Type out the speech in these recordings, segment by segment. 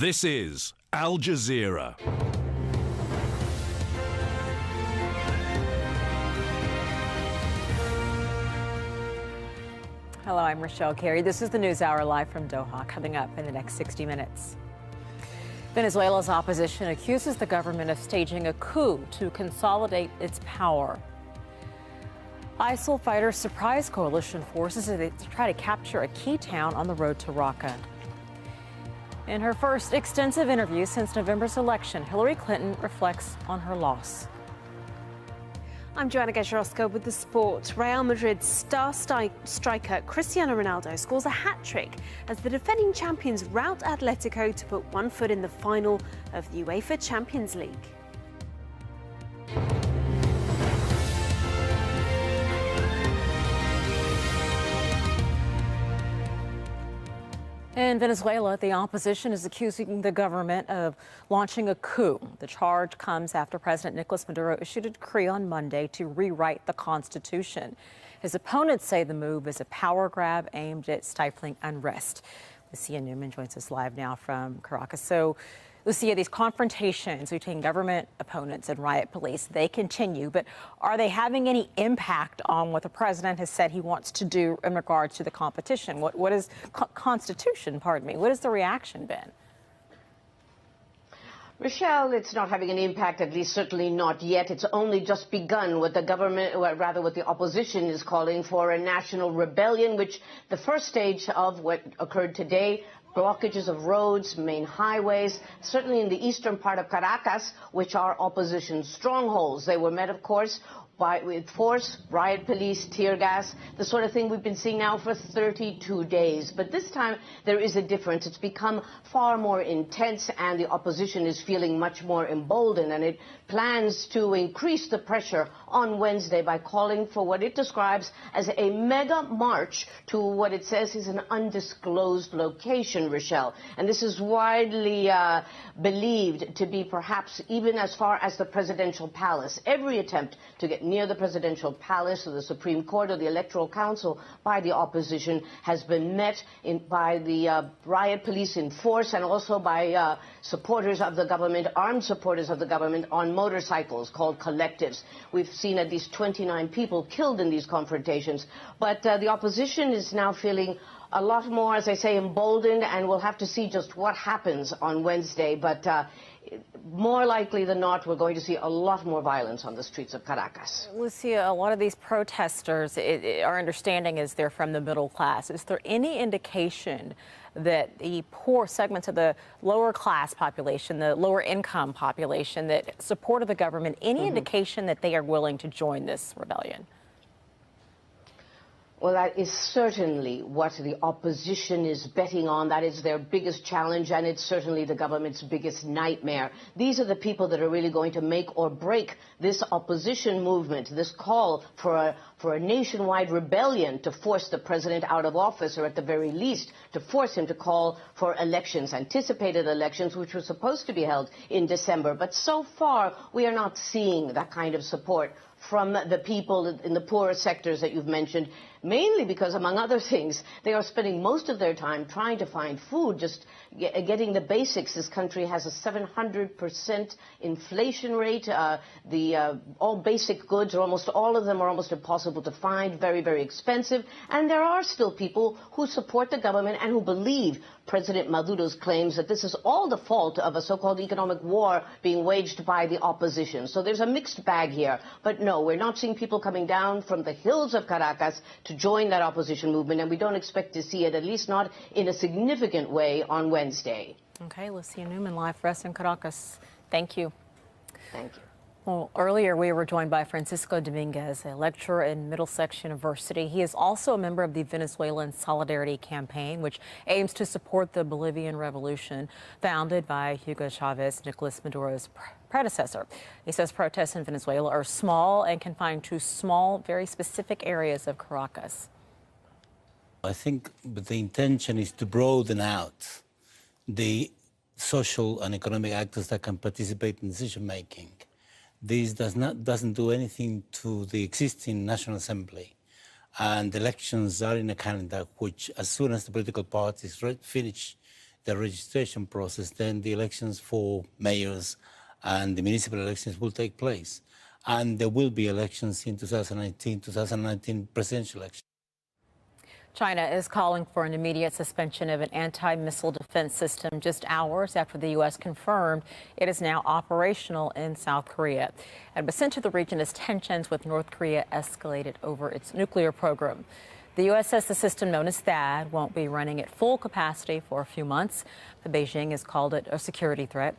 This is Aljazeera. Hello, I'm Rochelle Carey. This is the Newshour live from Doha, coming up in the next 60 minutes. Venezuela's opposition accuses the government of staging a coup to consolidate its power. ISIL fighters surprise coalition forces as they try to capture a key town on the road to Raqqa. In her first extensive interview since November's election, Hillary Clinton reflects on her loss. I'm Joanna Gajarowska with the sport. Real Madrid's star striker Cristiano Ronaldo scores a hat-trick as the defending champions rout Atletico to put one foot in the final of the UEFA Champions League. In Venezuela, the opposition is accusing the government of launching a coup. The charge comes after President Nicolas Maduro issued a decree on Monday to rewrite the Constitution. His opponents say the move is a power grab aimed at stifling unrest. Lucia Newman joins us live now from Caracas. So, Lucia, these confrontations between government opponents and riot police, they continue, but are they having any impact on what the president has said he wants to do in regards to the competition? What is Constitution, pardon me, what has the reaction been? Rochelle, it's not having an impact, at least certainly not yet. It's only just begun. What the government, or rather what the opposition is calling for, a national rebellion, which the first stage of what occurred today, blockages of roads, main highways, certainly in the eastern part of Caracas, which are opposition strongholds. They were met, of course, with force, riot police, tear gas, the sort of thing we've been seeing now for 32 days. But this time there is a difference. It's become far more intense and the opposition is feeling much more emboldened, and it plans to increase the pressure on Wednesday by calling for what it describes as a mega march to what it says is an undisclosed location, Rochelle. And this is widely believed to be perhaps even as far as the presidential palace. Every attempt to get near the presidential palace or the Supreme Court or the Electoral Council by the opposition has been met by the riot police in force and also by supporters of the government, armed supporters of the government on motorcycles called collectives. We've seen at least 29 people killed in these confrontations. But the opposition is now feeling a lot more, as I say, emboldened, and we'll have to see just what happens on Wednesday. But more likely than not, we're going to see a lot more violence on the streets of Caracas. Lucia, a lot of these protesters, our understanding is they're from the middle class. Is there any indication that the poor segments of the lower class population, the lower income population that supported the government, any indication that they are willing to join this rebellion? Well, that is certainly what the opposition is betting on. That is their biggest challenge, and it's certainly the government's biggest nightmare. These are the people that are really going to make or break this opposition movement, this call for a nationwide rebellion to force the president out of office, or at the very least to force him to call for elections, anticipated elections, which were supposed to be held in December. But so far, we are not seeing that kind of support from the people in the poorer sectors that you've mentioned, mainly because, among other things, they are spending most of their time trying to find food, just getting the basics. This country has a 700% inflation rate. All basic goods, or almost all of them, are almost impossible to find, very, very expensive. And there are still people who support the government and who believe President Maduro's claims that this is all the fault of a so-called economic war being waged by the opposition. So there's a mixed bag here. But no, we're not seeing people coming down from the hills of Caracas to join that opposition movement, and we don't expect to see it, at least not in a significant way, on Wednesday. Okay, Lucia Newman, live for us in Caracas. Thank you. Thank you. Well, earlier we were joined by Francisco Dominguez, a lecturer in Middlesex University. He is also a member of the Venezuelan Solidarity Campaign, which aims to support the Bolivian revolution, founded by Hugo Chavez, Nicolas Maduro's predecessor. He says protests in Venezuela are small and confined to small, very specific areas of Caracas. I think the intention is to broaden out the social and economic actors that can participate in decision-making. This doesn't do anything to the existing National Assembly. And elections are in a calendar which, as soon as the political parties finish the registration process, then the elections for mayors and the municipal elections will take place. And there will be elections in 2019 presidential elections. China is calling for an immediate suspension of an anti-missile defense system just hours after the U.S. confirmed it is now operational in South Korea. And was sent to the region as tensions with North Korea escalated over its nuclear program. The U.S. says the system, known as THAAD, won't be running at full capacity for a few months. But Beijing has called it a security threat.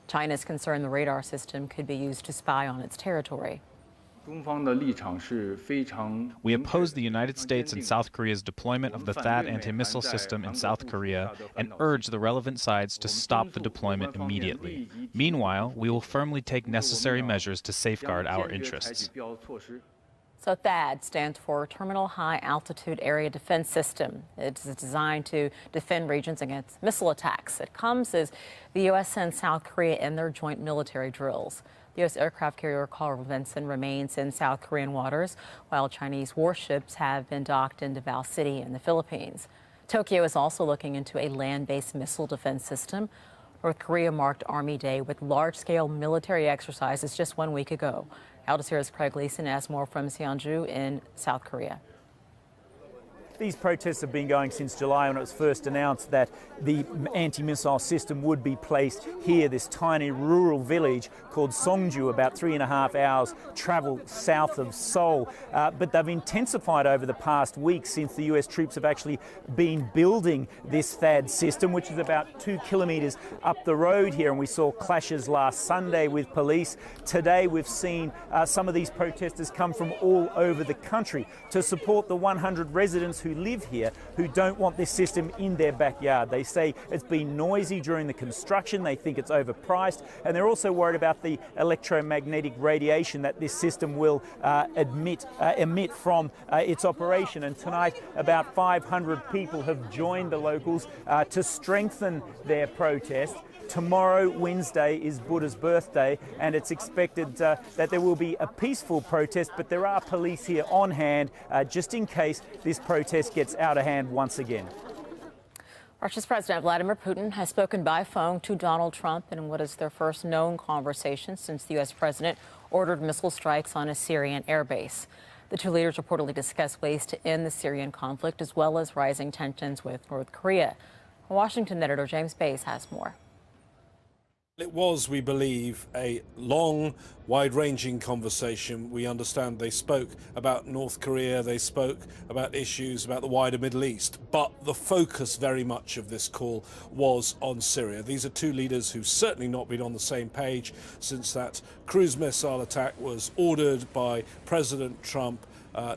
China is concerned the radar system could be used to spy on its territory. We oppose the United States and South Korea's deployment of the THAAD anti-missile system in South Korea and urge the relevant sides to stop the deployment immediately. Meanwhile, we will firmly take necessary measures to safeguard our interests. So THAAD stands for Terminal High Altitude Area Defense System. It's designed to defend regions against missile attacks. It comes as the U.S. sends South Korea in their joint military drills. The U.S. aircraft carrier Carl Vinson remains in South Korean waters, while Chinese warships have been docked in Davao City in the Philippines. Tokyo is also looking into a land-based missile defense system. North Korea marked Army Day with large-scale military exercises just 1 week ago. Aljazeera's Craig Leeson has more from Seonju in South Korea. These protests have been going since July when it was first announced that the anti-missile system would be placed here, this tiny rural village called Seonju, about 3.5 hours travel south of Seoul. But they've intensified over the past week since the US troops have actually been building this THAAD system, which is about 2 kilometres up the road here. And we saw clashes last Sunday with police. Today we've seen some of these protesters come from all over the country to support the 100 residents who live here who don't want this system in their backyard. They say it's been noisy during the construction, they think it's overpriced, and they're also worried about the electromagnetic radiation that this system will emit from its operation. And tonight about 500 people have joined the locals to strengthen their protest. Tomorrow, Wednesday, is Buddha's birthday, and it's expected that there will be a peaceful protest, but there are police here on hand just in case this protest gets out of hand once again. Russia's President Vladimir Putin has spoken by phone to Donald Trump in what is their first known conversation since the U.S. president ordered missile strikes on a Syrian airbase. The two leaders reportedly discussed ways to end the Syrian conflict as well as rising tensions with North Korea. Washington editor James Bays has more. It was, we believe, a long, wide-ranging conversation. We understand they spoke about North Korea, they spoke about issues about the wider Middle East, but the focus very much of this call was on Syria. These are two leaders who've certainly not been on the same page since that cruise missile attack was ordered by President Trump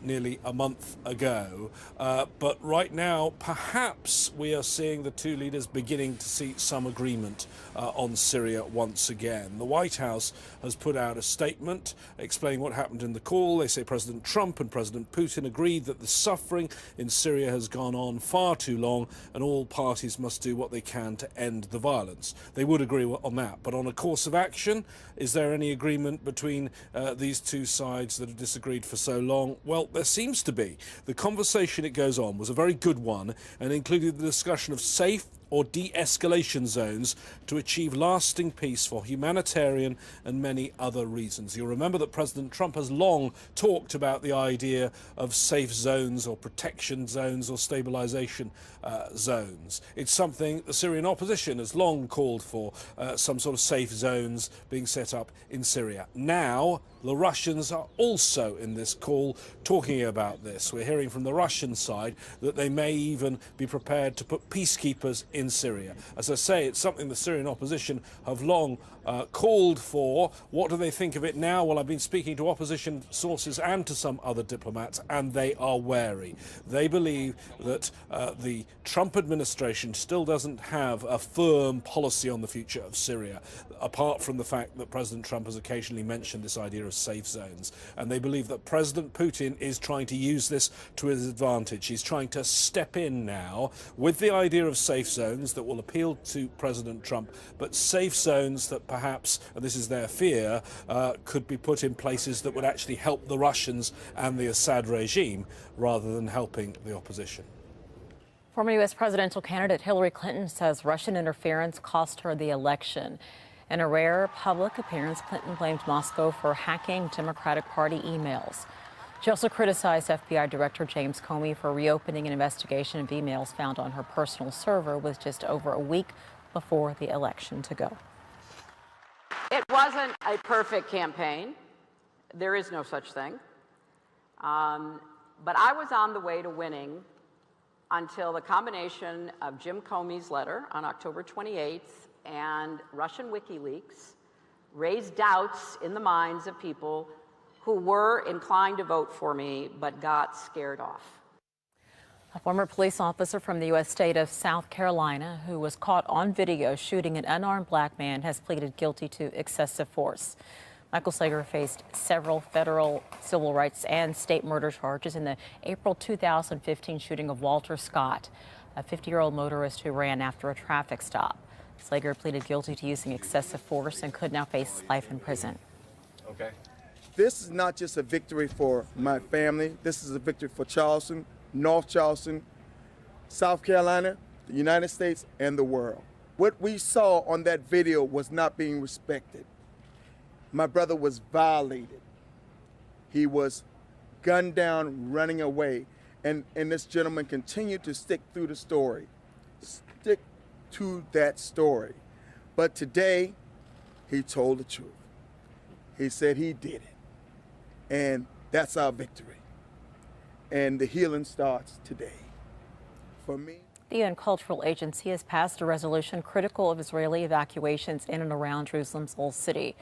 nearly a month ago. But right now, perhaps we are seeing the two leaders beginning to see some agreement on Syria once again. The White House has put out a statement explaining what happened in the call. They say President Trump and President Putin agreed that the suffering in Syria has gone on far too long and all parties must do what they can to end the violence. They would agree on that. But on a course of action, is there any agreement between these two sides that have disagreed for so long? Well, there seems to be. The conversation it goes on was a very good one and included the discussion of safe or de-escalation zones to achieve lasting peace for humanitarian and many other reasons. You'll remember that President Trump has long talked about the idea of safe zones or protection zones or stabilization zones. It's something the Syrian opposition has long called for, some sort of safe zones being set up in Syria. Now, the Russians are also in this call talking about this. We're hearing from the Russian side that they may even be prepared to put peacekeepers in Syria. As I say, it's something the Syrian opposition have long called for. What do they think of it now? Well, I've been speaking to opposition sources and to some other diplomats, and they are wary. They believe that the Trump administration still doesn't have a firm policy on the future of Syria, apart from the fact that President Trump has occasionally mentioned this idea of safe zones. And they believe that President Putin is trying to use this to his advantage. He's trying to step in now with the idea of safe zones that will appeal to President Trump, but safe zones that perhaps, and this is their fear, could be put in places that would actually help the Russians and the Assad regime rather than helping the opposition. Former U.S. presidential candidate Hillary Clinton says Russian interference cost her the election. In a rare public appearance, Clinton blamed Moscow for hacking Democratic Party emails. She also criticized FBI Director James Comey for reopening an investigation of emails found on her personal server with just over a week before the election to go. It wasn't a perfect campaign. There is no such thing. But I was on the way to winning until the combination of Jim Comey's letter on October 28th and Russian WikiLeaks raised doubts in the minds of people who were inclined to vote for me but got scared off. A former police officer from the U.S. state of South Carolina who was caught on video shooting an unarmed black man has pleaded guilty to excessive force. Michael Slager faced several federal civil rights and state murder charges in the April 2015 shooting of Walter Scott, a 50-year-old motorist who ran after a traffic stop. Slager pleaded guilty to using excessive force and could now face life in prison. Okay. This is not just a victory for my family. This is a victory for Charleston, North Charleston, South Carolina, the United States, and the world. What we saw on that video was not being respected. My brother was violated. He was gunned down, running away. And this gentleman continued to stick through the story, stick to that story. But today, he told the truth. He said he did it. And that's our victory. And the healing starts today. For me. The UN Cultural Agency has passed a resolution critical of Israeli evacuations in and around Jerusalem's Old City.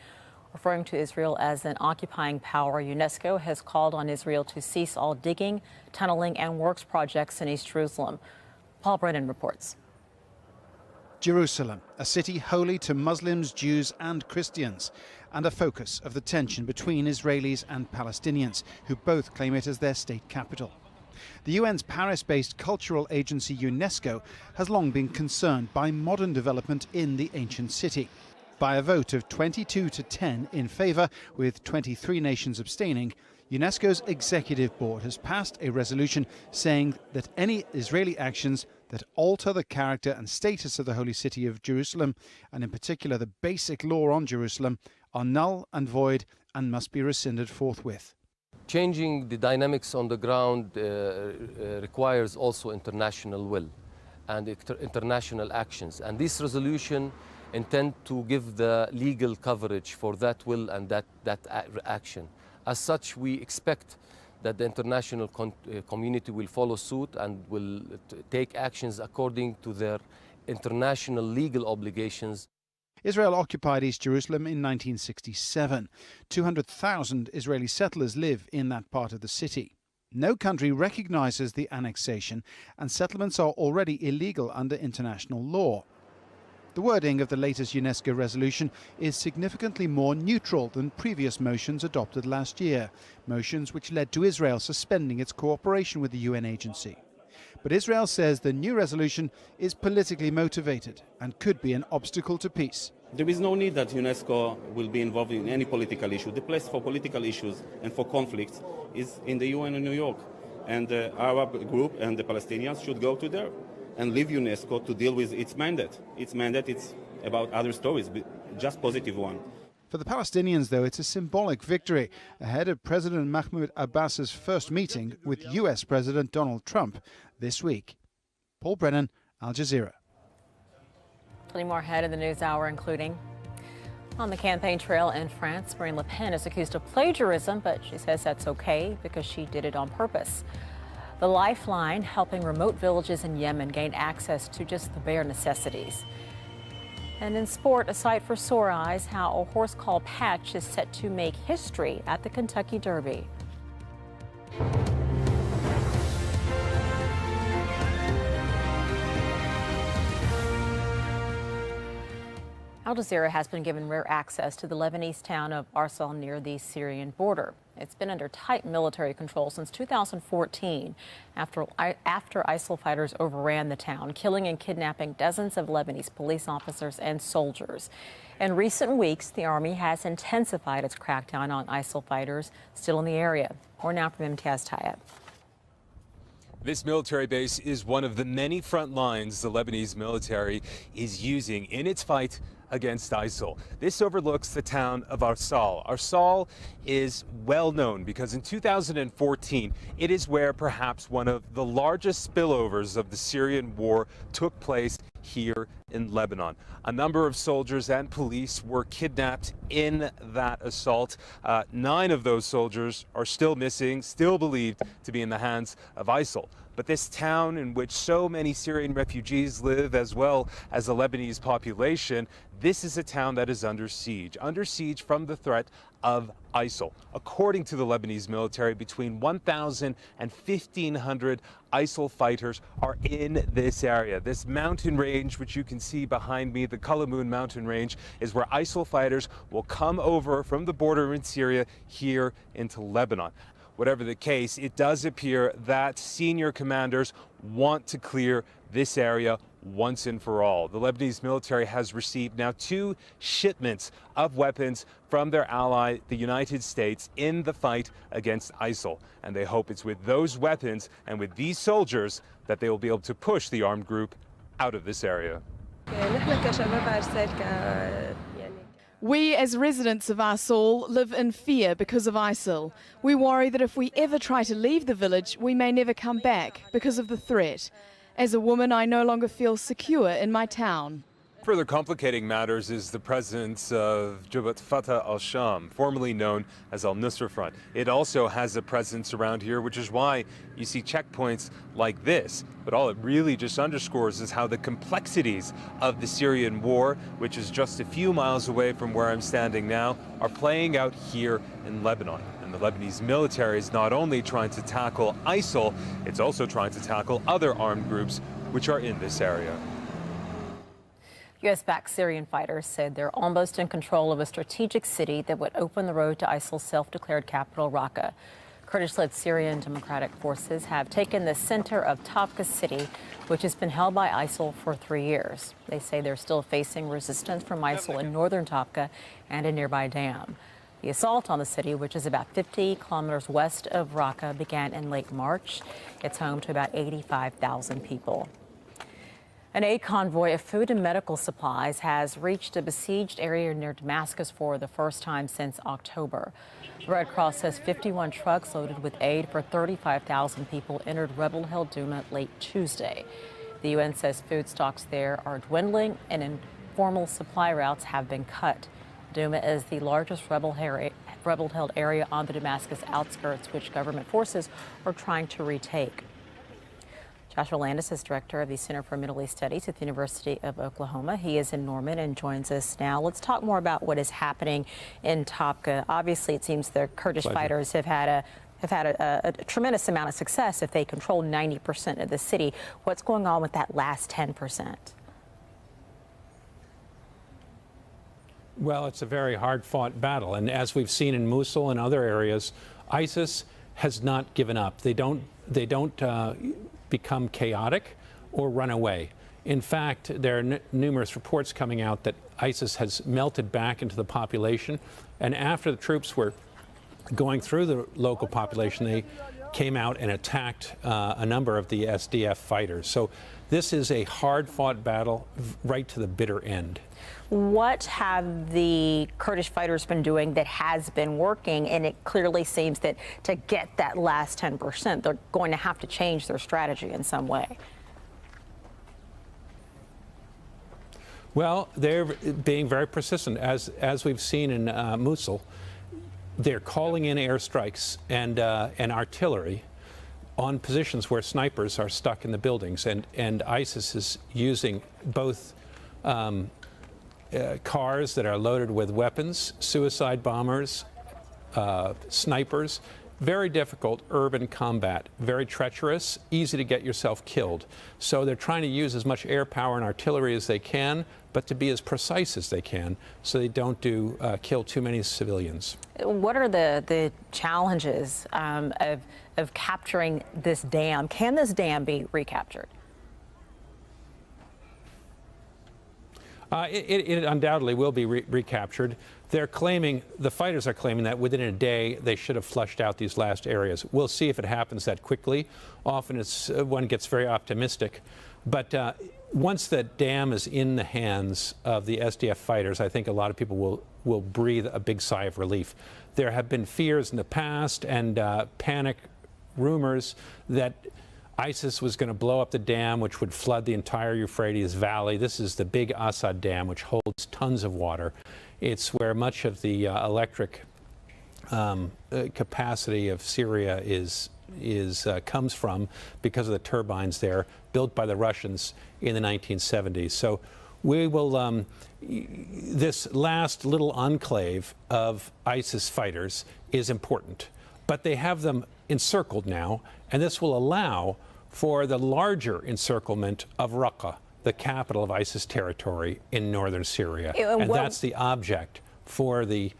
Referring to Israel as an occupying power, UNESCO has called on Israel to cease all digging, tunneling, and works projects in East Jerusalem. Paul Brennan reports. Jerusalem, a city holy to Muslims, Jews, and Christians, and a focus of the tension between Israelis and Palestinians, who both claim it as their state capital. The UN's Paris-based cultural agency UNESCO has long been concerned by modern development in the ancient city. By a vote of 22 to 10 in favour, with 23 nations abstaining, UNESCO's executive board has passed a resolution saying that any Israeli actions that alter the character and status of the holy city of Jerusalem, and in particular the basic law on Jerusalem, are null and void and must be rescinded forthwith. Changing the dynamics on the ground requires also international will and international actions. And this resolution intend to give the legal coverage for that will and that action. As such, we expect that the international community will follow suit and will take actions according to their international legal obligations. Israel occupied East Jerusalem in 1967. 200,000 Israeli settlers live in that part of the city. No country recognizes the annexation, and settlements are already illegal under international law. The wording of the latest UNESCO resolution is significantly more neutral than previous motions adopted last year, motions which led to Israel suspending its cooperation with the UN agency. But Israel says the new resolution is politically motivated and could be an obstacle to peace. There is no need that UNESCO will be involved in any political issue. The place for political issues and for conflicts is in the UN in New York. And the Arab group and the Palestinians should go to there and leave UNESCO to deal with its mandate. Its mandate is about other stories, just positive one. For the Palestinians, though, it's a symbolic victory ahead of President Mahmoud Abbas's first meeting with US President Donald Trump this week. Paul Brennan, Al Jazeera. Plenty more ahead in the news hour, including on the campaign trail in France, Marine Le Pen is accused of plagiarism, but she says that's okay because she did it on purpose. The Lifeline helping remote villages in Yemen gain access to just the bare necessities. And in sport, a sight for sore eyes, how a horse called Patch is set to make history at the Kentucky Derby. Aljazeera has been given rare access to the Lebanese town of Arsal near the Syrian border. It's been under tight military control since 2014 after ISIL fighters overran the town, killing and kidnapping dozens of Lebanese police officers and soldiers. In recent weeks, the army has intensified its crackdown on ISIL fighters still in the area. More now from Imtiaz Tayeb. This military base is one of the many front lines the Lebanese military is using in its fight against ISIL. This overlooks the town of Arsal. Arsal is well known because in 2014, it is where perhaps one of the largest spillovers of the Syrian war took place here in Lebanon. A number of soldiers and police were kidnapped in that assault. 9 of those soldiers are still missing, still believed to be in the hands of ISIL. But this town in which so many Syrian refugees live, as well as the Lebanese population, this is a town that is under siege from the threat of ISIL. According to the Lebanese military, between 1,000 and 1,500 ISIL fighters are in this area. This mountain range, which you can see behind me, the Kalamoun mountain range, is where ISIL fighters will come over from the border in Syria here into Lebanon. Whatever the case, it does appear that senior commanders want to clear this area once and for all. The Lebanese military has received now 2 shipments of weapons from their ally, the United States, in the fight against ISIL. And they hope it's with those weapons and with these soldiers that they will be able to push the armed group out of this area. We, as residents of Arsal, live in fear because of ISIL. We worry that if we ever try to leave the village, we may never come back because of the threat. As a woman, I no longer feel secure in my town. Further complicating matters is the presence of Jabhat Fatah al-Sham, formerly known as Al-Nusra Front. It also has a presence around here, which is why you see checkpoints like this. But all it really just underscores is how the complexities of the Syrian war, which is just a few miles away from where I'm standing now, are playing out here in Lebanon. And the Lebanese military is not only trying to tackle ISIL, it's also trying to tackle other armed groups which are in this area. U.S.-backed Syrian fighters said they're almost in control of a strategic city that would open the road to ISIL's self-declared capital, Raqqa. Kurdish-led Syrian Democratic Forces have taken the center of Tafka city, which has been held by ISIL for 3 years. They say they're still facing resistance from ISIL in northern Tafka and a nearby dam. The assault on the city, which is about 50 kilometers west of Raqqa, began in late March. It's home to about 85,000 people. An aid convoy of food and medical supplies has reached a besieged area near Damascus for the first time since October. The Red Cross says 51 trucks loaded with aid for 35,000 people entered rebel-held Douma late Tuesday. The UN says food stocks there are dwindling and informal supply routes have been cut. Douma is the largest rebel-held area on the Damascus outskirts, which government forces are trying to retake. Joshua Landis is director of the Center for Middle East Studies at the University of Oklahoma. He is in Norman and joins us now. Let's talk more about what is happening in Tafka. Obviously, it seems the Kurdish fighters have had a tremendous amount of success if they control 90% of the city. What's going on with that last 10%? Well, it's a very hard-fought battle, and as we've seen in Mosul and other areas, ISIS has not given up. They don't become chaotic or run away. In fact, there are numerous reports coming out that ISIS has melted back into the population, and after the troops were going through the local population, they came out and attacked a number of the SDF fighters. So this is a hard-fought battle right to the bitter end. What have the Kurdish fighters been doing that has been working? And it clearly seems that to get that last 10%, they're going to have to change their strategy in some way. Well, they're being very persistent. As we've seen in Mosul, they're calling in airstrikes and artillery on positions where snipers are stuck in the buildings. And ISIS is using both cars that are loaded with weapons, suicide bombers, snipers. Very difficult urban combat, very treacherous, easy to get yourself killed. So they're trying to use as much air power and artillery as they can, but to be as precise as they can so they don't kill too many civilians. What are the challenges of capturing this dam? Can this dam be recaptured? It undoubtedly will be recaptured. they're claiming, the fighters are claiming that within a day they should have flushed out these last areas. We'll see if it happens that quickly. Often one gets very optimistic. But once that dam is in the hands of the SDF fighters, I think a lot of people will breathe a big sigh of relief. There have been fears in the past and panic rumors that ISIS was going to blow up the dam, which would flood the entire Euphrates Valley. This is the big Assad Dam, which holds tons of water. It's where much of the electric capacity of Syria comes from because of the turbines there, built by the Russians in the 1970s. So we will, this last little enclave of ISIS fighters is important, but they have them encircled now, and this will allow for the larger encirclement of Raqqa, the capital of ISIS territory in northern Syria. And that's the object for the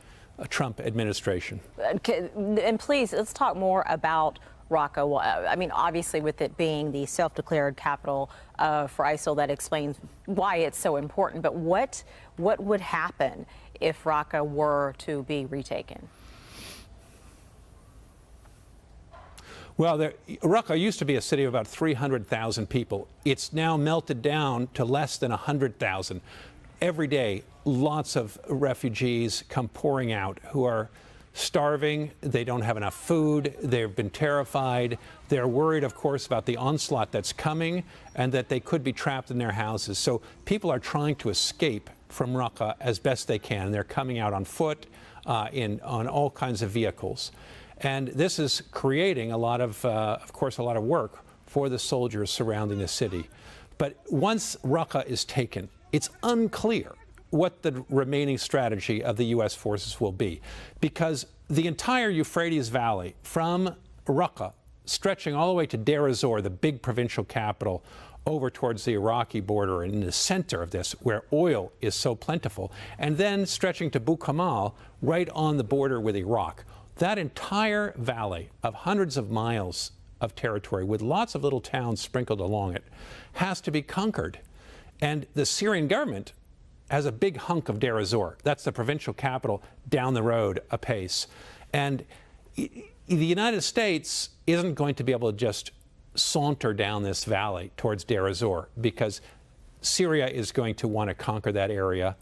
Trump administration. And please, let's talk more about Raqqa. I mean, obviously, with it being the self-declared capital for ISIL, that explains why it's so important. But what would happen if Raqqa were to be retaken? Well, Raqqa used to be a city of about 300,000 people. It's now melted down to less than 100,000. Every day, lots of refugees come pouring out who are starving. They don't have enough food. They've been terrified. They're worried, of course, about the onslaught that's coming and that they could be trapped in their houses. So people are trying to escape from Raqqa as best they can. They're coming out on foot, on all kinds of vehicles. And this is creating a lot of course, a lot of work for the soldiers surrounding the city. But once Raqqa is taken, it's unclear what the remaining strategy of the U.S. forces will be, because the entire Euphrates Valley, from Raqqa, stretching all the way to Deir ez-Zor, the big provincial capital, over towards the Iraqi border and in the center of this, where oil is so plentiful, and then stretching to Bukamal, right on the border with Iraq. That entire valley of hundreds of miles of territory with lots of little towns sprinkled along it has to be conquered. And the Syrian government has a big hunk of Deir ez-Zor. That's the provincial capital down the road a pace. And the United States isn't going to be able to just saunter down this valley towards Deir ez-Zor because Syria is going to want to conquer that area.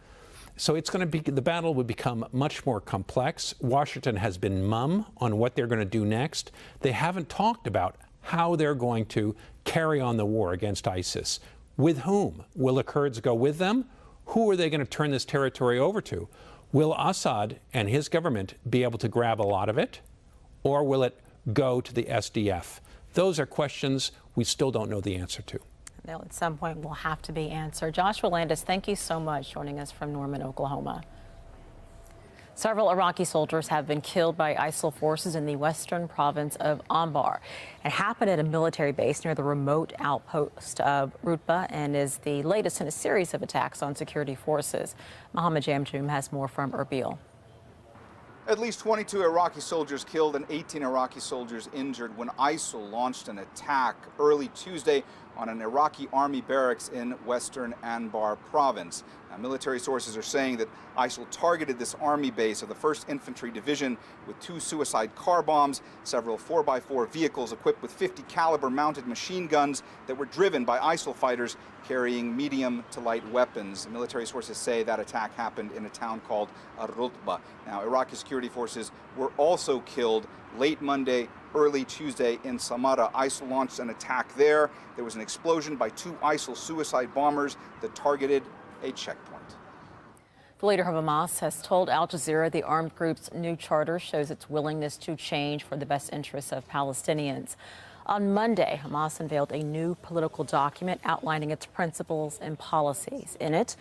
So it's going to be, the battle would become much more complex. Washington has been mum on what they're going to do next. They haven't talked about how they're going to carry on the war against ISIS. With whom? Will the Kurds go with them? Who are they going to turn this territory over to? Will Assad and his government be able to grab a lot of it? Or will it go to the SDF? Those are questions we still don't know the answer to. They'll at some point will have to be answered. Joshua Landis, thank you so much, joining us from Norman, Oklahoma. Several Iraqi soldiers have been killed by ISIL forces in the western province of Anbar. It happened at a military base near the remote outpost of Rutba and is the latest in a series of attacks on security forces. Mohammed Jamjoom has more from Erbil. At least 22 Iraqi soldiers killed and 18 Iraqi soldiers injured when ISIL launched an attack early Tuesday on an Iraqi army barracks in western Anbar province. Now, military sources are saying that ISIL targeted this army base of the 1st Infantry Division with 2 suicide car bombs, several 4x4 vehicles equipped with 50 caliber mounted machine guns that were driven by ISIL fighters carrying medium to light weapons. Military sources say that attack happened in a town called Rutba. Now, Iraqi security forces were also killed late Monday, early Tuesday in Samarra. ISIL launched an attack there. There was an explosion by 2 ISIL suicide bombers that targeted a checkpoint. The leader of Hamas has told Al Jazeera the armed group's new charter shows its willingness to change for the best interests of Palestinians. On Monday, Hamas unveiled a new political document outlining its principles and policies. In it,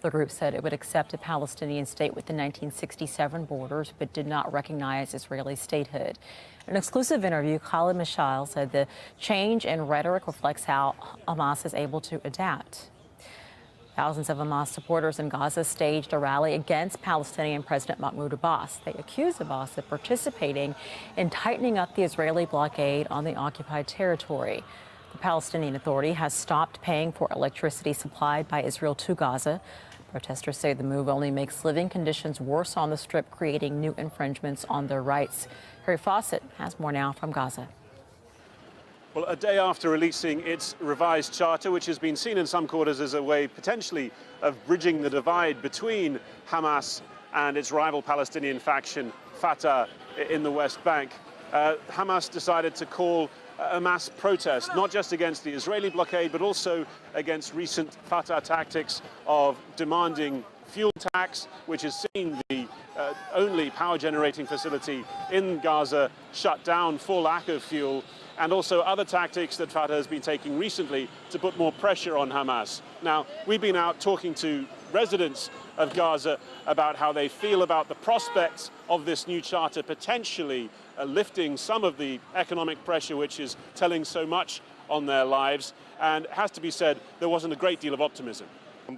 the group said it would accept a Palestinian state within 1967 borders, but did not recognize Israeli statehood. In an exclusive interview, Khalid Mashal said the change in rhetoric reflects how Hamas is able to adapt. Thousands of Hamas supporters in Gaza staged a rally against Palestinian President Mahmoud Abbas. They accused Abbas of participating in tightening up the Israeli blockade on the occupied territory. The Palestinian Authority has stopped paying for electricity supplied by Israel to Gaza. Protesters say the move only makes living conditions worse on the Strip, creating new infringements on their rights. Harry Fawcett has more now from Gaza. Well, a day after releasing its revised charter, which has been seen in some quarters as a way potentially of bridging the divide between Hamas and its rival Palestinian faction, Fatah, in the West Bank, Hamas decided to call a mass protest, not just against the Israeli blockade, but also against recent Fatah tactics of demanding fuel tax, which has seen the only power-generating facility in Gaza shut down for lack of fuel, and also other tactics that Fatah has been taking recently to put more pressure on Hamas. Now, we've been out talking to residents of Gaza about how they feel about the prospects of this new charter potentially lifting some of the economic pressure which is telling so much on their lives. And it has to be said, there wasn't a great deal of optimism. I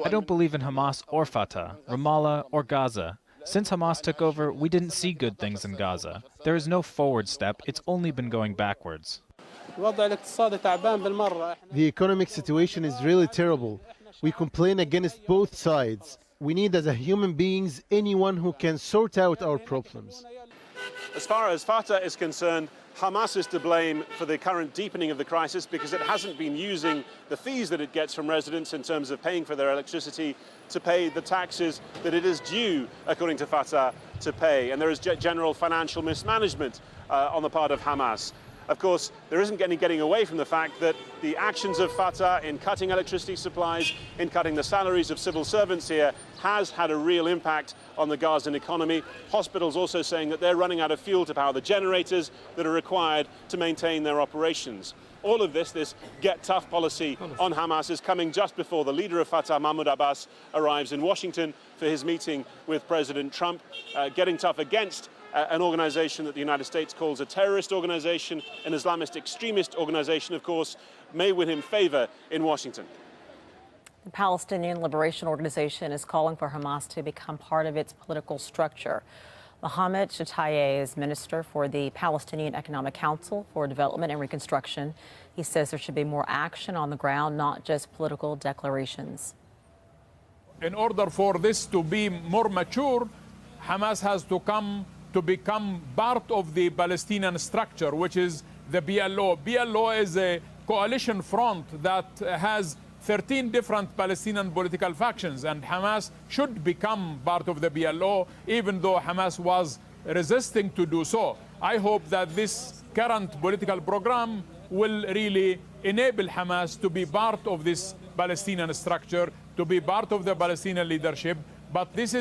don't believe in Hamas or Fatah, Ramallah or Gaza. Since Hamas took over, we didn't see good things in Gaza. There is no forward step, it's only been going backwards. The economic situation is really terrible. We complain against both sides. We need, as a human beings, anyone who can sort out our problems. As far as Fatah is concerned, Hamas is to blame for the current deepening of the crisis because it hasn't been using the fees that it gets from residents in terms of paying for their electricity to pay the taxes that it is due, according to Fatah, to pay. And there is general financial mismanagement on the part of Hamas. Of course, there isn't any getting away from the fact that the actions of Fatah in cutting electricity supplies, in cutting the salaries of civil servants here, has had a real impact on the Gazan economy. Hospitals also saying that they're running out of fuel to power the generators that are required to maintain their operations. All of this get tough policy on Hamas is coming just before the leader of Fatah, Mahmoud Abbas, arrives in Washington for his meeting with President Trump, getting tough against an organization that the United States calls a terrorist organization, an Islamist extremist organization, of course, may win him favor in Washington. The Palestinian Liberation Organization is calling for Hamas to become part of its political structure. Mohammed Shataye is minister for the Palestinian Economic Council for Development and Reconstruction. He says there should be more action on the ground, not just political declarations. In order for this to be more mature, Hamas has to become part of the Palestinian structure, which is the PLO. PLO is a coalition front that has 13 different Palestinian political factions, and Hamas should become part of the PLO, even though Hamas was resisting to do so. I hope that this current political program will really enable Hamas to be part of this Palestinian structure, to be part of the Palestinian leadership. But this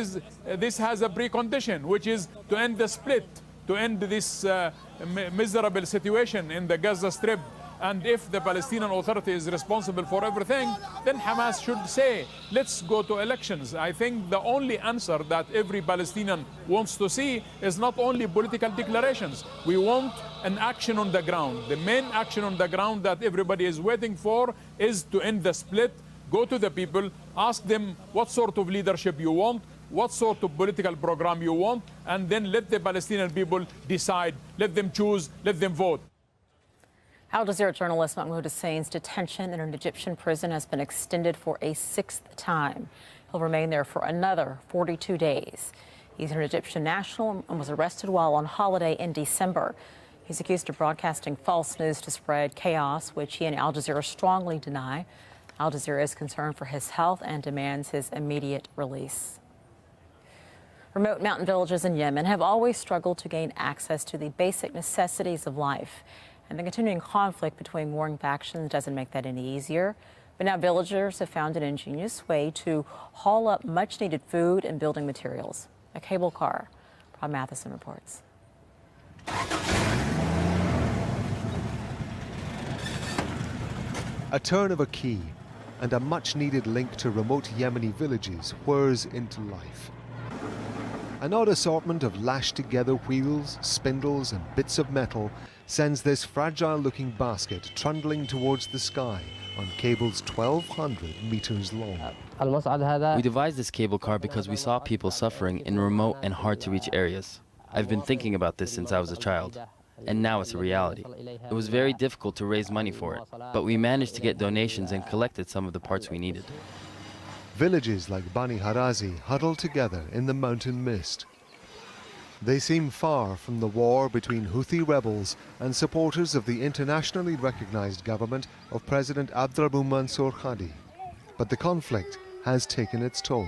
has a precondition, which is to end the split, to end this miserable situation in the Gaza Strip. And if the Palestinian Authority is responsible for everything, then Hamas should say, let's go to elections. I think the only answer that every Palestinian wants to see is not only political declarations. We want an action on the ground. The main action on the ground that everybody is waiting for is to end the split. Go to the people, ask them what sort of leadership you want, what sort of political program you want, and then let the Palestinian people decide. Let them choose, let them vote. Aljazeera journalist Mahmoud Hussein's detention in an Egyptian prison has been extended for a 6th time. He'll remain there for another 42 days. He's an Egyptian national and was arrested while on holiday in December. He's accused of broadcasting false news to spread chaos, which he and Al Jazeera strongly deny. Al Jazeera is concerned for his health and demands his immediate release. Remote mountain villages in Yemen have always struggled to gain access to the basic necessities of life. And the continuing conflict between warring factions doesn't make that any easier. But now villagers have found an ingenious way to haul up much-needed food and building materials. A cable car. Rob Matheson reports. A turn of a key and a much-needed link to remote Yemeni villages whirs into life. An odd assortment of lashed-together wheels, spindles and bits of metal sends this fragile-looking basket trundling towards the sky on cables 1,200 meters long. We devised this cable car because we saw people suffering in remote and hard-to-reach areas. I've been thinking about this since I was a child, and now it's a reality. It was very difficult to raise money for it, but we managed to get donations and collected some of the parts we needed. Villages like Bani Harazi huddle together in the mountain mist. They seem far from the war between Houthi rebels and supporters of the internationally recognized government of President Abdrabbuh Mansour Hadi. But the conflict has taken its toll.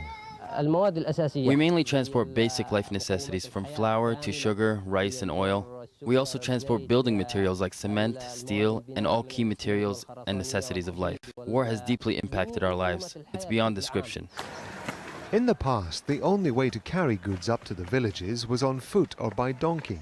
We mainly transport basic life necessities from flour to sugar, rice, and oil. We also transport building materials like cement, steel, and all key materials and necessities of life. War has deeply impacted our lives. It's beyond description. In the past, the only way to carry goods up to the villages was on foot or by donkey.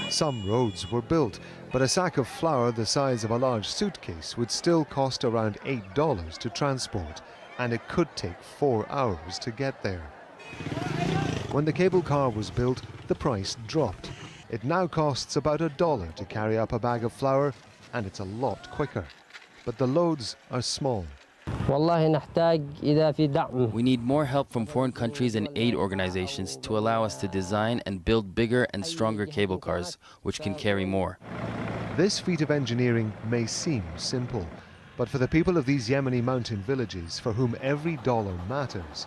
Some roads were built, but a sack of flour the size of a large suitcase would still cost around $8 to transport, and it could take 4 hours to get there. When the cable car was built, the price dropped. It now costs about $1 to carry up a bag of flour, and it's a lot quicker. But the loads are small. We need more help from foreign countries and aid organizations to allow us to design and build bigger and stronger cable cars, which can carry more. This feat of engineering may seem simple, but for the people of these Yemeni mountain villages for whom every dollar matters,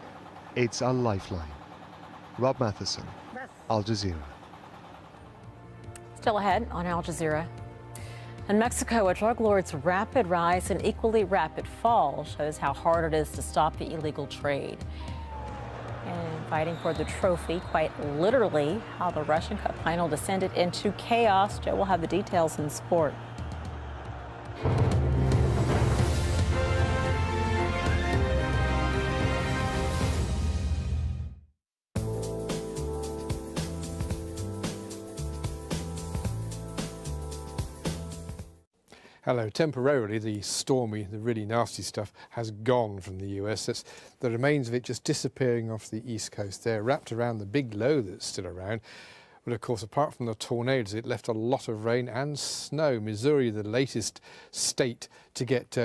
it's a lifeline. Rob Matheson, Al Jazeera. Still ahead on Al Jazeera. In Mexico, a drug lord's rapid rise and equally rapid fall shows how hard it is to stop the illegal trade. And fighting for the trophy, quite literally, how the Russian Cup final descended into chaos. Joe will have the details in sport. Hello. Temporarily, the stormy, the really nasty stuff has gone from the US. That's the remains of it just disappearing off the east coast there, wrapped around the big low that's still around. But of course, apart from the tornadoes, it left a lot of rain and snow. Missouri, the latest state to get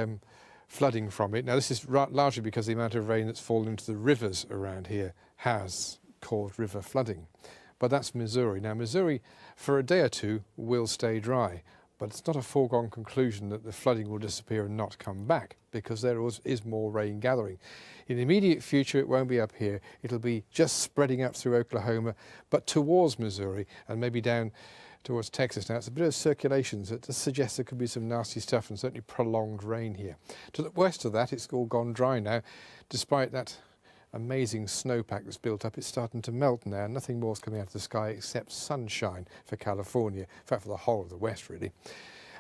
flooding from it. Now, this is largely because the amount of rain that's fallen into the rivers around here has caused river flooding. But that's Missouri. Now, Missouri, for a day or two, will stay dry. But it's not a foregone conclusion that the flooding will disappear and not come back, because there is more rain gathering. In the immediate future, it won't be up here. It'll be just spreading up through Oklahoma, but towards Missouri and maybe down towards Texas. Now, it's a bit of circulation that suggests there could be some nasty stuff and certainly prolonged rain here. To the west of that, it's all gone dry now. Despite that amazing snowpack that's built up, it's starting to melt now. Nothing more is coming out of the sky except sunshine for California, in fact for the whole of the west really.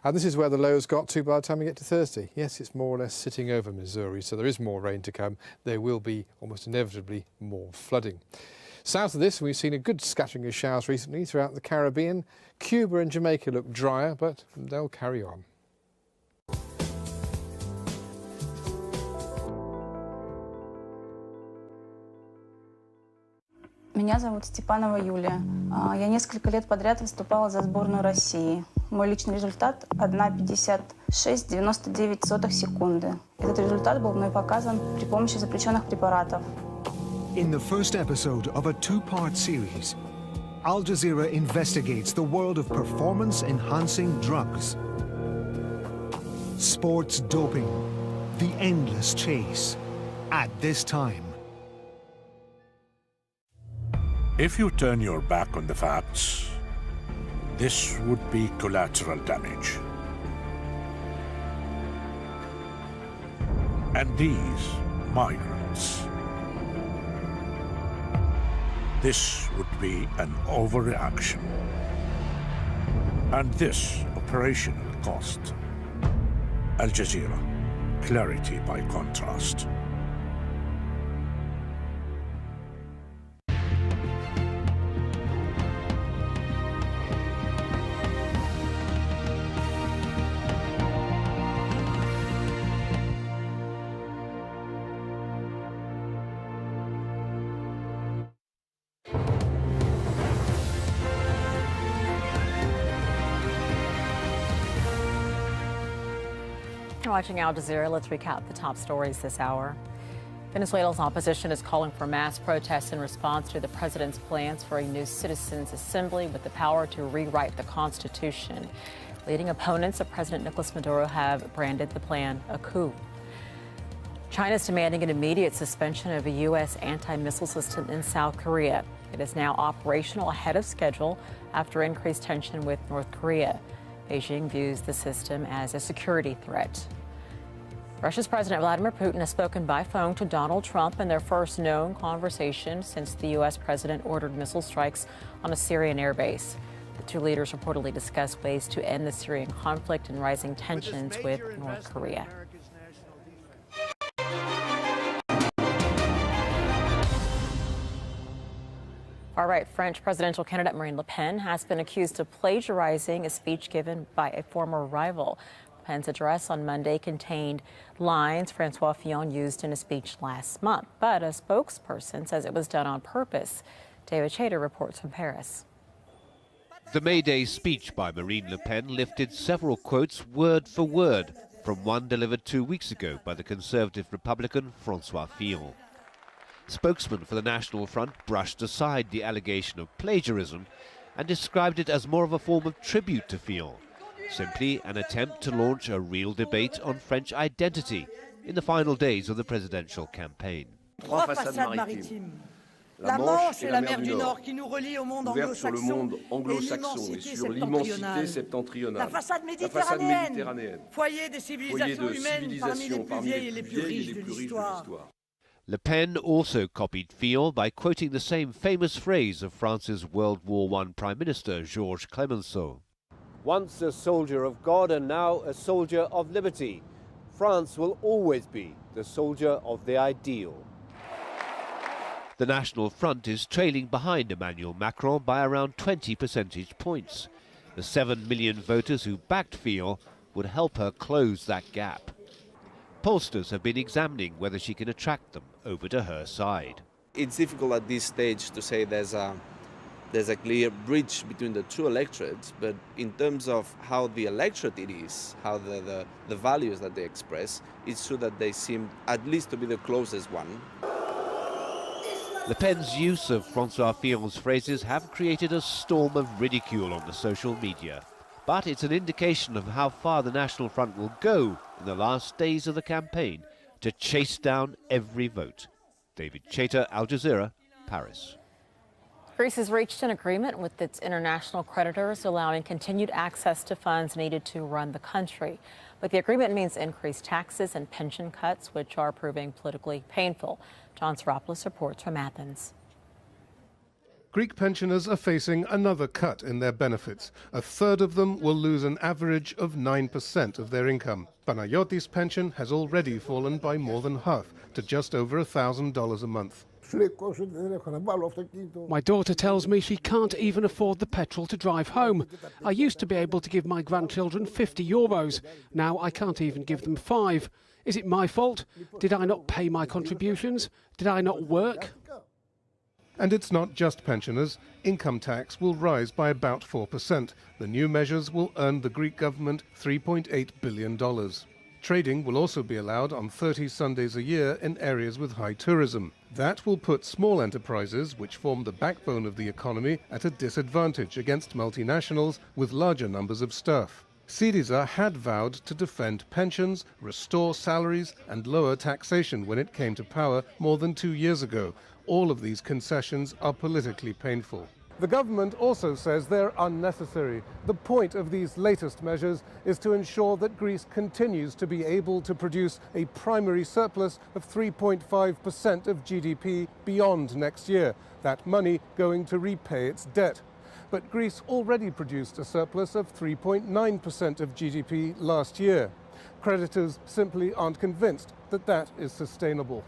And this is where the lows got to by the time we get to Thursday. Yes, it's more or less sitting over Missouri, so there is more rain to come. There will be almost inevitably more flooding. South of this, we've seen a good scattering of showers recently throughout the Caribbean. Cuba and Jamaica look drier, but they'll carry on. Меня зовут Степанова Юлия. Я несколько лет подряд выступала за сборную России. Мой личный результат 1:56,99 секунды. Этот результат был мной показан при помощи запрещенных препаратов. In the first episode of a two-part series, Al Jazeera investigates the world of performance-enhancing drugs. Sports doping, the endless chase, at this time. If you turn your back on the facts, this would be collateral damage. And these migrants. This would be an overreaction. And this operational cost. Al Jazeera, clarity by contrast. You're watching Al Jazeera. Let's recap the top stories this hour. Venezuela's opposition is calling for mass protests in response to the president's plans for a new citizens' assembly with the power to rewrite the Constitution. Leading opponents of President Nicolas Maduro have branded the plan a coup. China's demanding an immediate suspension of a U.S. anti-missile system in South Korea. It is now operational ahead of schedule after increased tension with North Korea. Beijing views the system as a security threat. Russia's President Vladimir Putin has spoken by phone to Donald Trump in their first known conversation since the U.S. president ordered missile strikes on a Syrian airbase. The two leaders reportedly discussed ways to end the Syrian conflict and rising tensions with North Korea. All right, French presidential candidate Marine Le Pen has been accused of plagiarizing a speech given by a former rival. Le Pen's address on Monday contained lines Francois Fillon used in a speech last month, but a spokesperson says it was done on purpose. David Chater reports from Paris. The May Day speech by Marine Le Pen lifted several quotes word for word from one delivered 2 weeks ago by the Conservative Republican Francois Fillon. Spokesman for the National Front brushed aside the allegation of plagiarism and described it as more of a form of tribute to Fillon, simply an attempt to launch a real debate on French identity in the final days of the presidential campaign. Trois façades maritimes. La Manche et la mer du Nord qui nous relie au monde anglo-saxon et sur l'immensité septentrionale. La façade méditerranéenne, foyer des civilisations humaines parmi les plus vieilles et les plus riches de l'histoire. Le Pen also copied Fillon by quoting the same famous phrase of France's World War I Prime Minister Georges Clemenceau. Once a soldier of God and now a soldier of liberty, France will always be the soldier of the ideal. The National Front is trailing behind Emmanuel Macron by around 20 percentage points. The 7 million voters who backed Fillon would help her close that gap. Pollsters have been examining whether she can attract them over to her side. It's difficult at this stage to say there's a clear bridge between the two electorates, but in terms of how the electorate it is, how the values that they express, it's true that they seem at least to be the closest one. Le Pen's use of Francois Fillon's phrases have created a storm of ridicule on the social media. But it's an indication of how far the National Front will go in the last days of the campaign to chase down every vote. David Chater, Aljazeera, Paris. Greece has reached an agreement with its international creditors allowing continued access to funds needed to run the country. But the agreement means increased taxes and pension cuts, which are proving politically painful. John Saropoulos reports from Athens. Greek pensioners are facing another cut in their benefits. A third of them will lose an average of 9% of their income. Panayotis' pension has already fallen by more than half, to just over $1,000 a month. My daughter tells me she can't even afford the petrol to drive home. I used to be able to give my grandchildren €50. Now I can't even give them 5. Is it my fault? Did I not pay my contributions? Did I not work? And it's not just pensioners. Income tax will rise by about 4%. The new measures will earn the Greek government $3.8 billion. Trading will also be allowed on 30 Sundays a year in areas with high tourism. That will put small enterprises, which form the backbone of the economy, at a disadvantage against multinationals with larger numbers of staff. Syriza had vowed to defend pensions, restore salaries and lower taxation when it came to power more than 2 years ago. All of these concessions are politically painful. The government also says they're unnecessary. The point of these latest measures is to ensure that Greece continues to be able to produce a primary surplus of 3.5% of GDP beyond next year. That money going to repay its debt. But Greece already produced a surplus of 3.9% of GDP last year. Creditors simply aren't convinced that that is sustainable.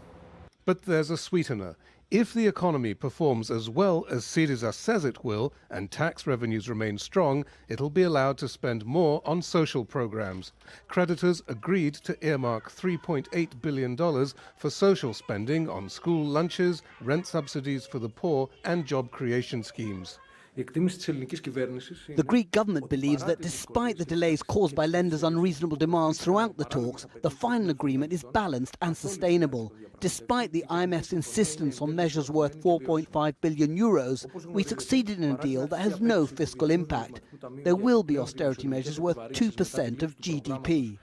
But there's a sweetener. If the economy performs as well as Syriza says it will, and tax revenues remain strong, it'll be allowed to spend more on social programs. Creditors agreed to earmark $3.8 billion for social spending on school lunches, rent subsidies for the poor, and job creation schemes. The Greek government believes that despite the delays caused by lenders' unreasonable demands throughout the talks, the final agreement is balanced and sustainable. Despite the IMF's insistence on measures worth €4.5 billion, we succeeded in a deal that has no fiscal impact. There will be austerity measures worth 2% of GDP.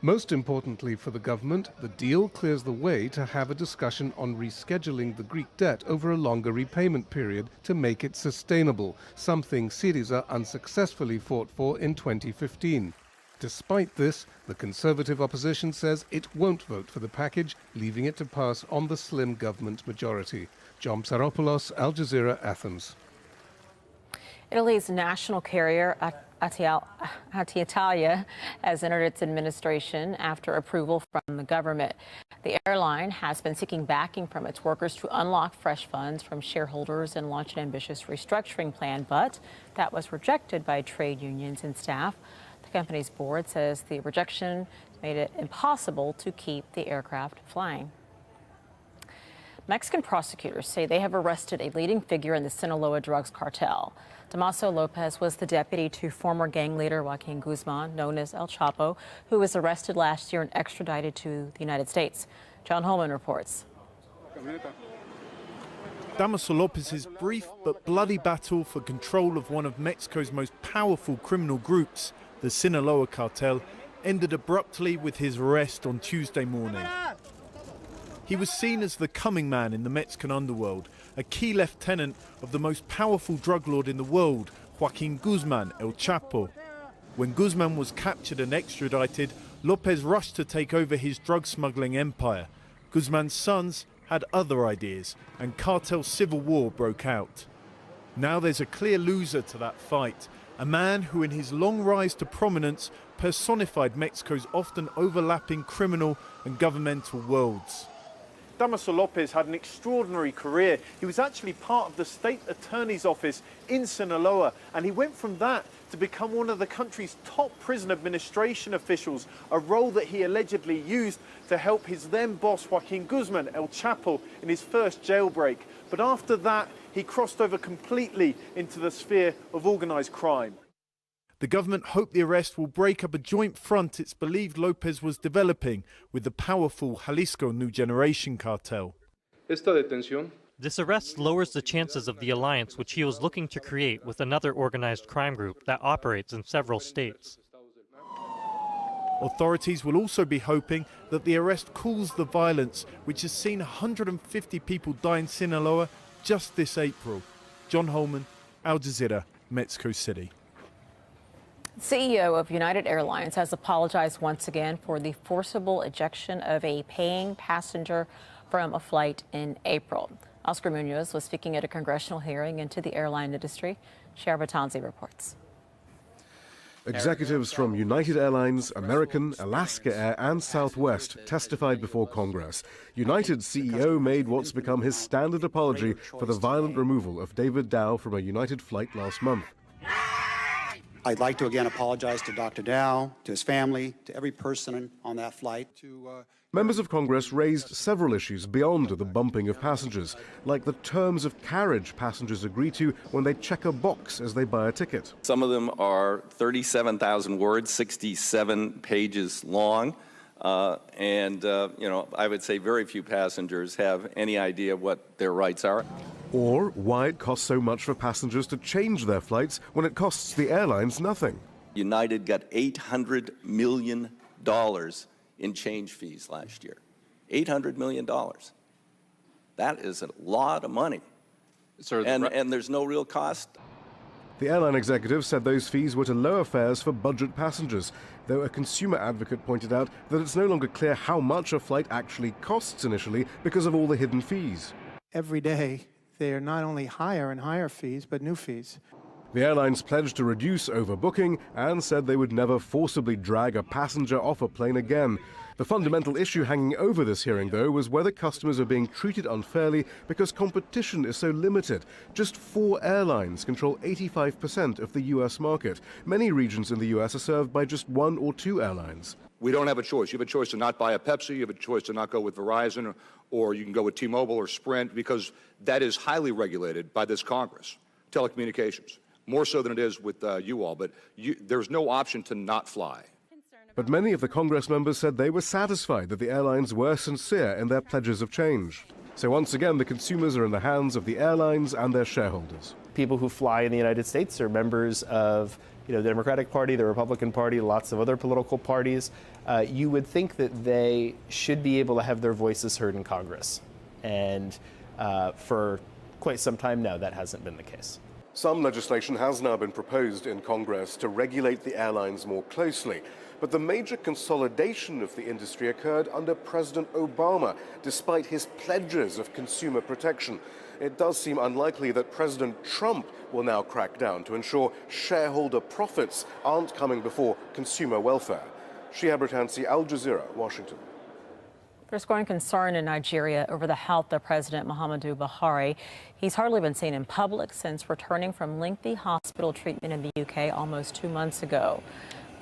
Most importantly for the government, the deal clears the way to have a discussion on rescheduling the Greek debt over a longer repayment period to make it sustainable, something Syriza unsuccessfully fought for in 2015. Despite this, the Conservative opposition says it won't vote for the package, leaving it to pass on the slim government majority. John Psaropoulos, Aljazeera, Athens. Italy's national carrier Alitalia has entered its administration after approval from the government. The airline has been seeking backing from its workers to unlock fresh funds from shareholders and launch an ambitious restructuring plan, but that was rejected by trade unions and staff. The company's board says the rejection made it impossible to keep the aircraft flying. Mexican prosecutors say they have arrested a leading figure in the Sinaloa drugs cartel. Damaso Lopez was the deputy to former gang leader Joaquin Guzman, known as El Chapo, who was arrested last year and extradited to the United States. John Holman reports. Damaso Lopez's brief but bloody battle for control of one of Mexico's most powerful criminal groups, the Sinaloa cartel, ended abruptly with his arrest on Tuesday morning. He was seen as the coming man in the Mexican underworld, a key lieutenant of the most powerful drug lord in the world, Joaquin Guzman, El Chapo. When Guzman was captured and extradited, Lopez rushed to take over his drug smuggling empire. Guzman's sons had other ideas, and cartel civil war broke out. Now there's a clear loser to that fight, a man who in his long rise to prominence personified Mexico's often overlapping criminal and governmental worlds. Damaso Lopez had an extraordinary career. He was actually part of the state attorney's office in Sinaloa, and he went from that to become one of the country's top prison administration officials, a role that he allegedly used to help his then boss Joaquin Guzman, El Chapo, in his first jailbreak. But after that, he crossed over completely into the sphere of organized crime. The government hoped the arrest will break up a joint front it's believed Lopez was developing with the powerful Jalisco New Generation cartel. This arrest lowers the chances of the alliance which he was looking to create with another organized crime group that operates in several states. Authorities will also be hoping that the arrest cools the violence which has seen 150 people die in Sinaloa just this April. John Holman, Al Jazeera, Mexico City. CEO of United Airlines has apologized once again for the forcible ejection of a paying passenger from a flight in April. Oscar Munoz was speaking at a congressional hearing into the airline industry. Cher Batanzi reports. Executives from United Airlines, American, Alaska Air and Southwest testified before Congress. United's CEO made what's become his standard apology for the violent removal of David Dow from a United flight last month. I'd like to again apologize to Dr. Dow, to his family, to every person on that flight. Members of Congress raised several issues beyond the bumping of passengers, like the terms of carriage passengers agree to when they check a box as they buy a ticket. Some of them are 37,000 words, 67 pages long, I would say very few passengers have any idea what their rights are. Or why it costs so much for passengers to change their flights when it costs the airlines nothing. United got $800 million in change fees last year. $800 million. That is a lot of money. And there's no real cost. The airline executive said those fees were to lower fares for budget passengers, though a consumer advocate pointed out that it's no longer clear how much a flight actually costs initially because of all the hidden fees. Every day, they are not only higher and higher fees, but new fees. The airlines pledged to reduce overbooking and said they would never forcibly drag a passenger off a plane again. The fundamental issue hanging over this hearing, though, was whether customers are being treated unfairly because competition is so limited. Just 4 airlines control 85% of the U.S. market. Many regions in the U.S. are served by just 1 or 2 airlines. We don't have a choice. You have a choice to not buy a Pepsi. You have a choice to not go with Verizon, or you can go with T-Mobile or Sprint, because that is highly regulated by this Congress, telecommunications, more so than it is with you all. But there's no option to not fly. But many of the Congress members said they were satisfied that the airlines were sincere in their pledges of change. So once again, the consumers are in the hands of the airlines and their shareholders. People who fly in the United States are members of the Democratic Party, the Republican Party, lots of other political parties, you would think that they should be able to have their voices heard in Congress. And for quite some time now, that hasn't been the case. Some legislation has now been proposed in Congress to regulate the airlines more closely. But the major consolidation of the industry occurred under President Obama, despite his pledges of consumer protection. It does seem unlikely that President Trump will now crack down to ensure shareholder profits aren't coming before consumer welfare. Shihab Ratansi, Aljazeera, Washington. There's growing concern in Nigeria over the health of President Muhammadu Buhari. He's hardly been seen in public since returning from lengthy hospital treatment in the UK almost 2 months ago.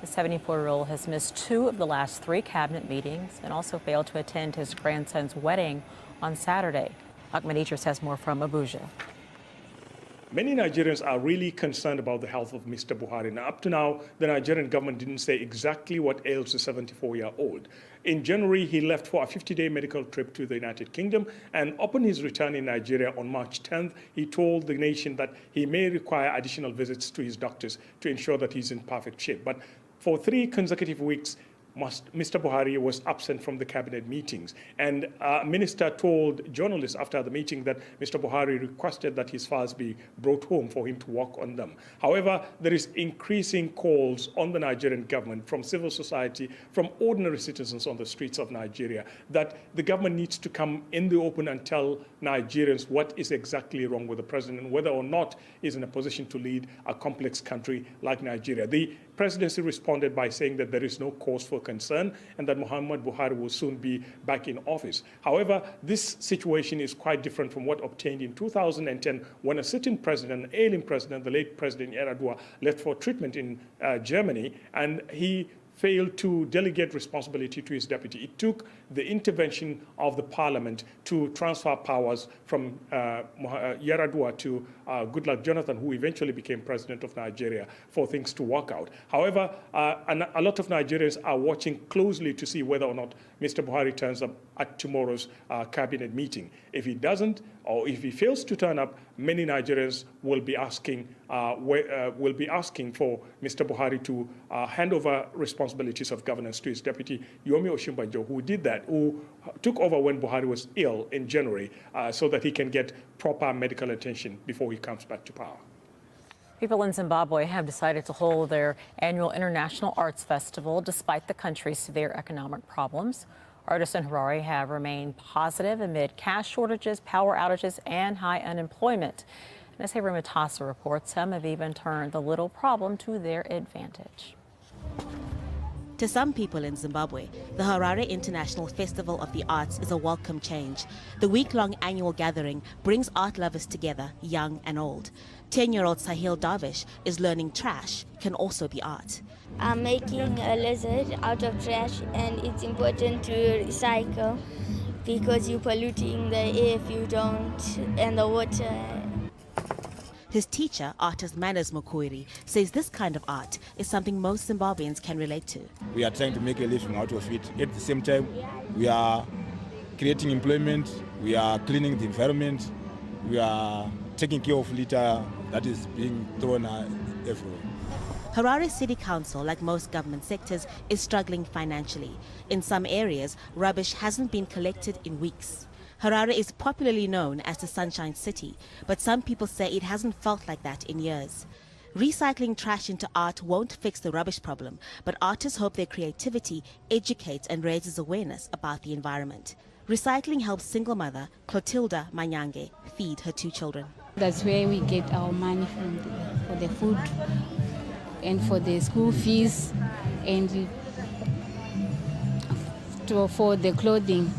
The 74-year-old has missed 2 of the last 3 cabinet meetings and also failed to attend his grandson's wedding on Saturday. Ahmed Idris has more from Abuja. Many Nigerians are really concerned about the health of Mr. Buhari. Now, up to now, the Nigerian government didn't say exactly what ails the 74-year-old. In January, he left for a 50-day medical trip to the United Kingdom, and upon his return in Nigeria on March 10th, he told the nation that he may require additional visits to his doctors to ensure that he's in perfect shape. But for 3 consecutive weeks, Mr. Buhari was absent from the cabinet meetings, and a minister told journalists after the meeting that Mr. Buhari requested that his files be brought home for him to work on them. However, there is increasing calls on the Nigerian government from civil society, from ordinary citizens on the streets of Nigeria, that the government needs to come in the open and tell Nigerians what is exactly wrong with the president and whether or not he's in a position to lead a complex country like Nigeria. The presidency responded by saying that there is no cause for concern and that Muhammad Buhari will soon be back in office. However, this situation is quite different from what obtained in 2010 when a sitting president, an ailing president, the late President Yar'Adua, left for treatment in Germany, and he failed to delegate responsibility to his deputy. It took the intervention of the parliament to transfer powers from Yar'Adua to Goodluck Jonathan, who eventually became president of Nigeria, for things to work out. However, a lot of Nigerians are watching closely to see whether or not Mr. Buhari turns up at tomorrow's cabinet meeting. If he doesn't, or if he fails to turn up, many Nigerians will be asking for Mr. Buhari to hand over responsibilities of governance to his deputy, Yomi Osinbajo, who did that, who took over when Buhari was ill in January, so that he can get proper medical attention before he comes back to power. People in Zimbabwe have decided to hold their annual International Arts Festival despite the country's severe economic problems. Artists in Harare have remained positive amid cash shortages, power outages, and high unemployment. And as Hayri Matassa reports, some have even turned the little problem to their advantage. To some people in Zimbabwe, the Harare International Festival of the Arts is a welcome change. The week-long annual gathering brings art lovers together, young and old. 10-year-old Sahil Darvish is learning trash can also be art. I'm making a lizard out of trash, and it's important to recycle because you're polluting the air if you don't, and the water. His teacher, artist Manners Mokoiri, says this kind of art is something most Zimbabweans can relate to. We are trying to make a living out of it. At the same time, we are creating employment, we are cleaning the environment, we are taking care of litter that is being thrown everywhere. Harare City Council, like most government sectors, is struggling financially. In some areas, rubbish hasn't been collected in weeks. Harare is popularly known as the Sunshine City, but some people say it hasn't felt like that in years. Recycling trash into art won't fix the rubbish problem, but artists hope their creativity educates and raises awareness about the environment. Recycling helps single mother Clotilda Manyange feed her 2 children. That's where we get our money from for the food and for the school fees and for the clothing.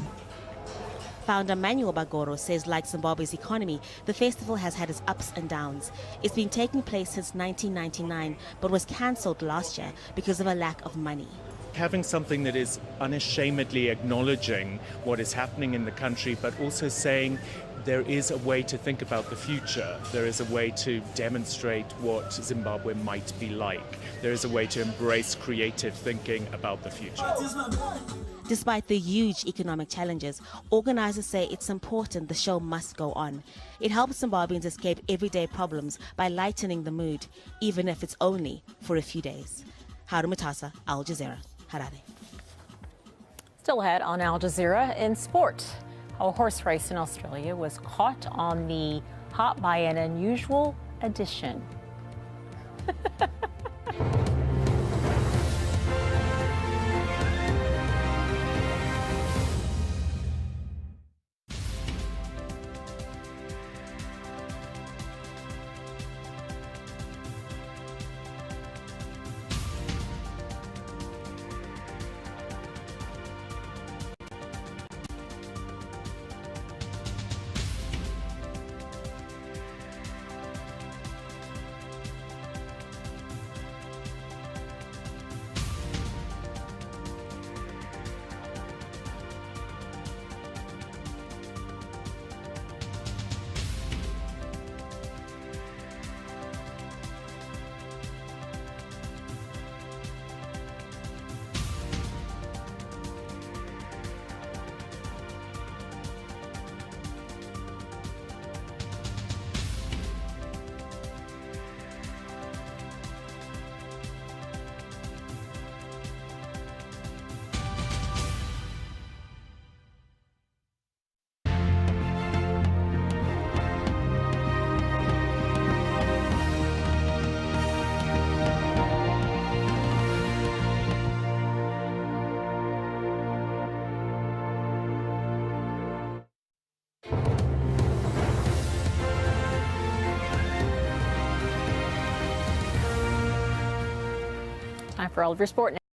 Founder Manuel Bagoro says, like Zimbabwe's economy, the festival has had its ups and downs. It's been taking place since 1999, but was cancelled last year because of a lack of money. Having something that is unashamedly acknowledging what is happening in the country, but also saying there is a way to think about the future. There is a way to demonstrate what Zimbabwe might be like. There is a way to embrace creative thinking about the future. Despite the huge economic challenges, organizers say it's important the show must go on. It helps Zimbabweans escape everyday problems by lightening the mood, even if it's only for a few days. Haru Matasa, Aljazeera, Harare. Still ahead on Aljazeera in sport. A horse race in Australia was caught on the hot by an unusual addition. Time for all of your sport now.